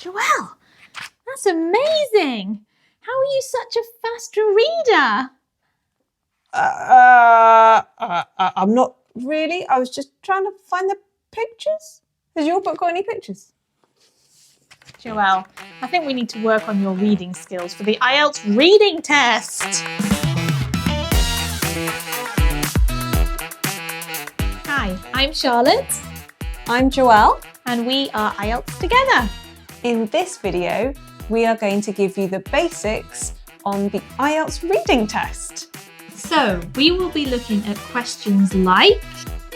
Joelle, that's amazing. How are you such a fast reader? I'm not really. I was just trying to find the pictures. Has your book got any pictures? Joelle, I think we need to work on your reading skills for the IELTS Reading Test. Hi, I'm Charlotte. I'm Joelle. And we are IELTS Together. In this video, we are going to give you the basics on the IELTS Reading Test. So, we will be looking at questions like: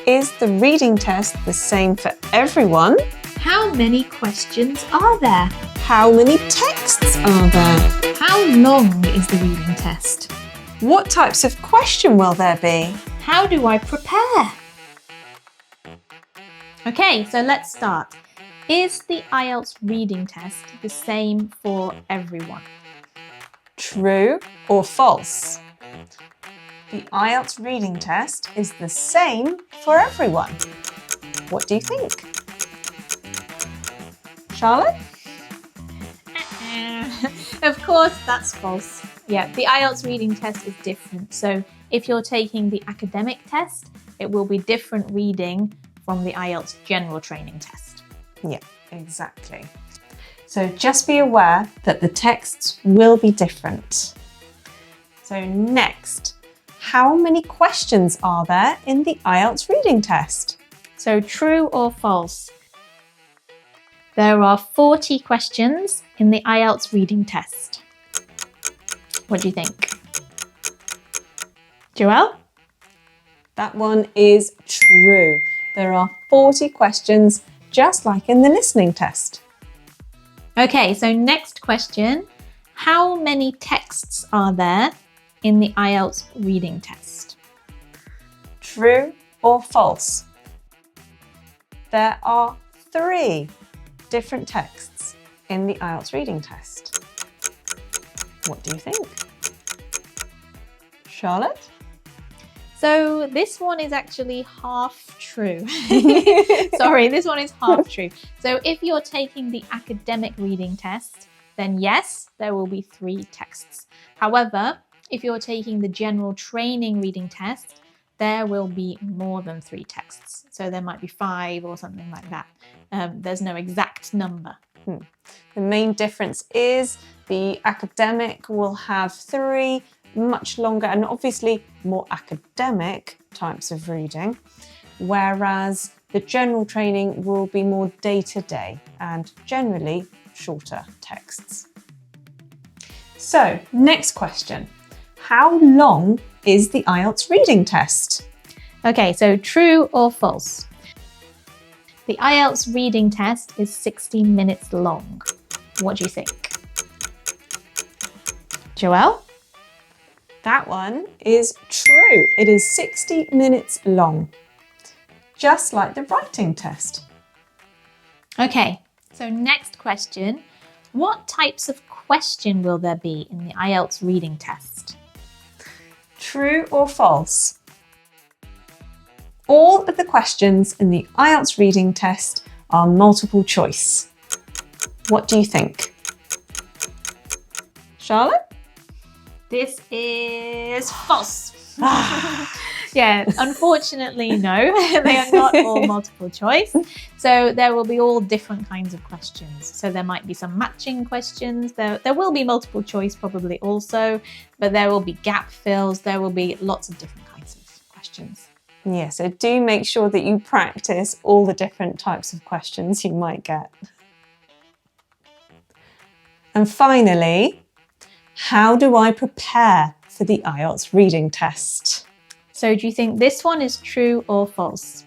is the reading test the same for everyone? How many questions are there? How many texts are there? How long is the reading test? What types of question will there be? How do I prepare? Okay, so let's start. Is the IELTS reading test the same for everyone? True or false? The IELTS reading test is the same for everyone. What do you think? Charlotte? Of course, that's false. Yeah, the IELTS reading test is different. So if you're taking the academic test, it will be different reading from the IELTS general training test. Yeah, exactly. So just be aware that the texts will be different. So next, how many questions are there in the IELTS reading test? So true or false? There are 40 questions in the IELTS reading test. What do you think? Joelle? That one is true. There are 40 questions, just like in the listening test. Okay, so next question. How many texts are there in the IELTS reading test? True or false? There are 3 different texts in the IELTS reading test. What do you think? Charlotte? So this one is actually half true. Sorry, this one is half true. So if you're taking the academic reading test, then yes, there will be 3 texts. However, if you're taking the general training reading test, there will be more than 3 texts. So there might be 5 or something like that. There's no exact number. The main difference is the academic will have 3 much longer and obviously more academic types of reading, whereas the general training will be more day-to-day and generally shorter texts. So, next question. How long is the IELTS reading test? Okay, so true or false? The IELTS reading test is 60 minutes long. What do you think? Joelle? That one is true. It is 60 minutes long, just like the writing test. Okay, so next question. What types of question will there be in the IELTS reading test? True or false? All of the questions in the IELTS reading test are multiple choice. What do you think? Charlotte? This is false. Yeah, unfortunately, no, they are not all multiple choice. So there will be all different kinds of questions. So there might be some matching questions. There will be multiple choice probably also, but there will be gap fills. There will be lots of different kinds of questions. Yeah, so do make sure that you practice all the different types of questions you might get. And finally, how do I prepare for the IELTS reading test? So do you think this one is true or false?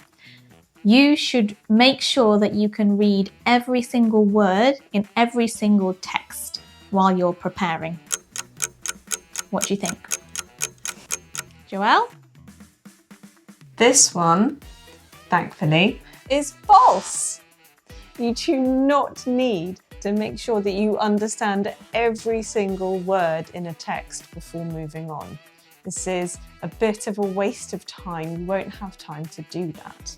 You should make sure that you can read every single word in every single text while you're preparing. What do you think? Joelle? This one, thankfully, is false. You do not need to make sure that you understand every single word in a text before moving on. This is a bit of a waste of time. You won't have time to do that.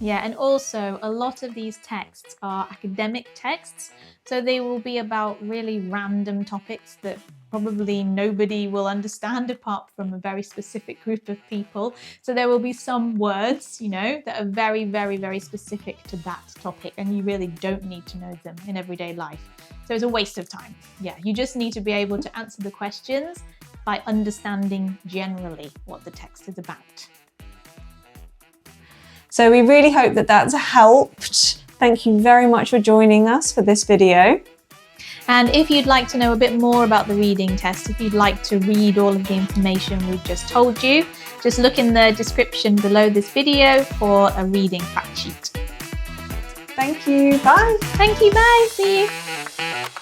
Yeah, and also a lot of these texts are academic texts, so they will be about really random topics that probably nobody will understand apart from a very specific group of people. So there will be some words, you know, that are very, very, very specific to that topic, and you really don't need to know them in everyday life. So it's a waste of time. Yeah, you just need to be able to answer the questions by understanding generally what the text is about. So we really hope that that's helped. Thank you very much for joining us for this video. And if you'd like to know a bit more about the reading test, if you'd like to read all of the information we've just told you, just look in the description below this video for a reading fact sheet. Thank you. Bye. Thank you. Bye. See you.